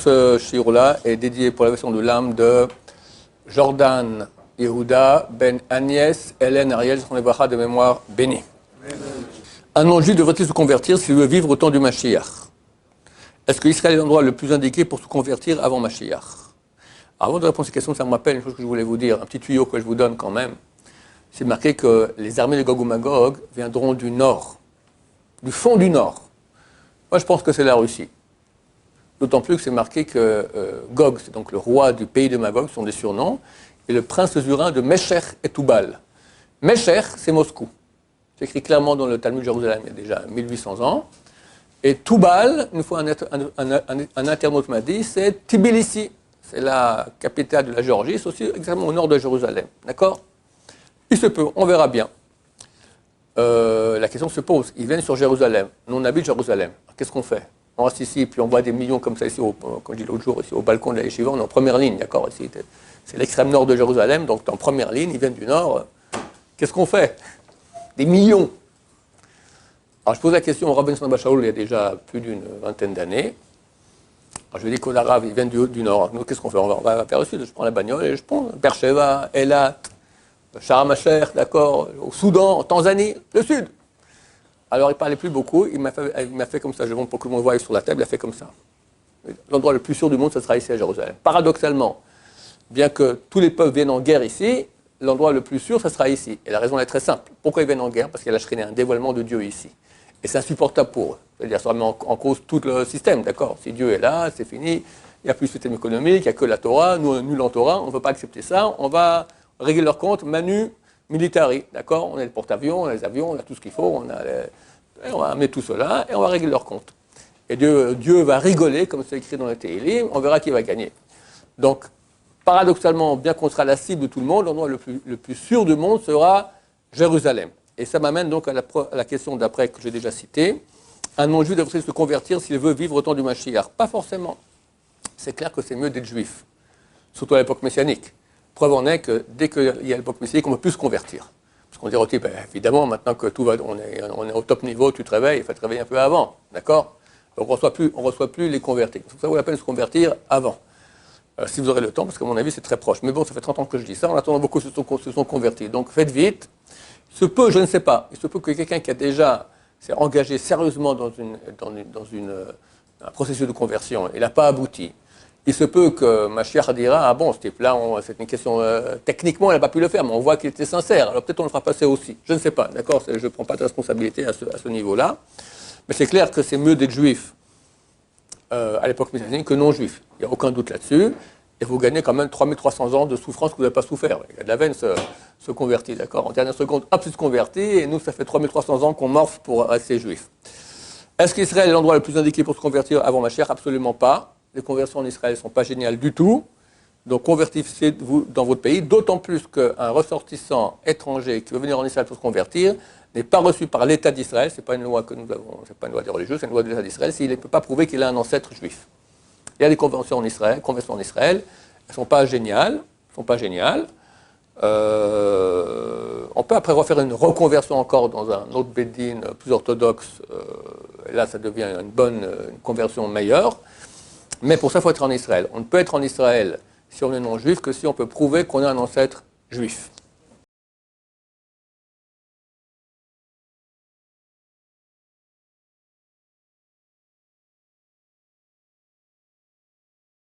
ce shiur-là est dédié pour la version de l'âme de Jordan Yehuda Ben Agnès Hélène Ariel, son ébracha de mémoire béni. Un non-juif devrait-il se convertir s'il veut vivre au temps du Mashiach? Est-ce que Israël est l'endroit le plus indiqué pour se convertir avant Mashiach? Avant de répondre à cette question, ça me rappelle une chose que je voulais vous dire, un petit tuyau que je vous donne quand même. C'est marqué que les armées de Gog ou Magog viendront du nord, du fond du nord. Moi, je pense que c'est la Russie. D'autant plus que c'est marqué que Gog, c'est donc le roi du pays de Magog, ce sont des surnoms, et le prince Zurin de Meshech et Toubal. Meshech, c'est Moscou. C'est écrit clairement dans le Talmud de Jérusalem, il y a déjà 1800 ans. Et Toubal, une fois un internaute m'a dit, c'est Tbilissi. C'est la capitale de la Géorgie, c'est aussi exactement au nord de Jérusalem. D'accord? Il se peut, on verra bien. La question se pose, ils viennent sur Jérusalem, nous on habite Jérusalem, qu'est-ce qu'on fait? On reste ici, puis on voit des millions comme ça ici, comme je dis l'autre jour, ici au balcon de la Yeshiva, on est en première ligne, d'accord? Ici, c'est l'extrême nord de Jérusalem, donc en première ligne, ils viennent du nord. Qu'est-ce qu'on fait? Des millions. Alors je pose la question au Rabbi Samba Shaul il y a déjà plus d'une vingtaine d'années. Alors je lui dis qu'aux Arabes, ils viennent du nord. Nous, qu'est-ce qu'on fait? On va vers le sud, je prends la bagnole et je prends Beersheba, Eilat, Sharm el-Sheikh, d'accord, au Soudan, en Tanzanie, le sud. Alors il ne parlait plus beaucoup, il m'a fait comme ça, je montre pour que tout le monde voie sur la table, il a fait comme ça. L'endroit le plus sûr du monde, ce sera ici à Jérusalem. Paradoxalement, bien que tous les peuples viennent en guerre ici, l'endroit le plus sûr, ce sera ici. Et la raison est très simple. Pourquoi ils viennent en guerre? Parce qu'il y a la Shekhinah, un dévoilement de Dieu ici. Et c'est insupportable pour eux. C'est-à-dire ça remet en cause tout le système, d'accord? Si Dieu est là, c'est fini, il n'y a plus de système économique, il n'y a que la Torah, nous, nul en Torah, on ne veut pas accepter ça, on va régler leur compte, manu militari, d'accord? On a les porte-avions, on a les avions, on a tout ce qu'il faut, on va amener tout cela et on va régler leur compte. Et Dieu va rigoler, comme c'est écrit dans le Tehillim, on verra qui va gagner. Donc, paradoxalement, bien qu'on sera la cible de tout le monde, l'endroit le plus sûr du monde sera Jérusalem. Et ça m'amène donc à la question d'après que j'ai déjà citée. Un non-juif devrait se convertir s'il veut vivre au temps du Mashiach? Pas forcément. C'est clair que c'est mieux d'être juif, surtout à l'époque messianique. Preuve en est que dès qu'il y a l'époque messianique, on ne peut plus se convertir. Parce qu'on dit au type, évidemment, maintenant que tout va, on est au top niveau, tu te réveilles, il faut te réveiller un peu avant, d'accord? Donc on ne reçoit plus les convertis. C'est pour ça que vaut la peine de se convertir avant. Si vous aurez le temps, parce qu'à mon avis, c'est très proche. Mais bon, ça fait 30 ans que je dis ça, en attendant, beaucoup se sont convertis. Donc faites vite. Il se peut, je ne sais pas, il se peut que quelqu'un qui a déjà s'est engagé sérieusement dans un processus de conversion, il n'a pas abouti. Il se peut que Mashiach dira, ah bon, ce type-là, c'est une question, techniquement, il n'a pas pu le faire, mais on voit qu'il était sincère, alors peut-être on le fera passer aussi. Je ne sais pas, d'accord? Je ne prends pas de responsabilité à ce niveau-là. Mais c'est clair que c'est mieux d'être juif à l'époque messianique que non juif. Il n'y a aucun doute là-dessus. Et vous gagnez quand même 3300 ans de souffrance que vous n'avez pas souffert. Il y a de la veine se convertit, d'accord? En dernière seconde, hop, se convertit, et nous, ça fait 3300 ans qu'on morphe pour rester juif. Est-ce qu'Israël est l'endroit le plus indiqué pour se convertir avant Mashiach? Absolument pas. Les conversions en Israël ne sont pas géniales du tout. Donc convertissez-vous dans votre pays, d'autant plus qu'un ressortissant étranger qui veut venir en Israël pour se convertir n'est pas reçu par l'État d'Israël. Ce n'est pas une loi que nous avons, c'est pas une loi des religieux, c'est une loi de l'État d'Israël, s'il ne peut pas prouver qu'il a un ancêtre juif. Il y a des conversions en Israël, elles ne sont pas géniales. On peut après refaire une reconversion encore dans un autre Bédine plus orthodoxe. Et là, ça devient une conversion meilleure. Mais pour ça, il faut être en Israël. On ne peut être en Israël si on est non-juif que si on peut prouver qu'on a un ancêtre juif.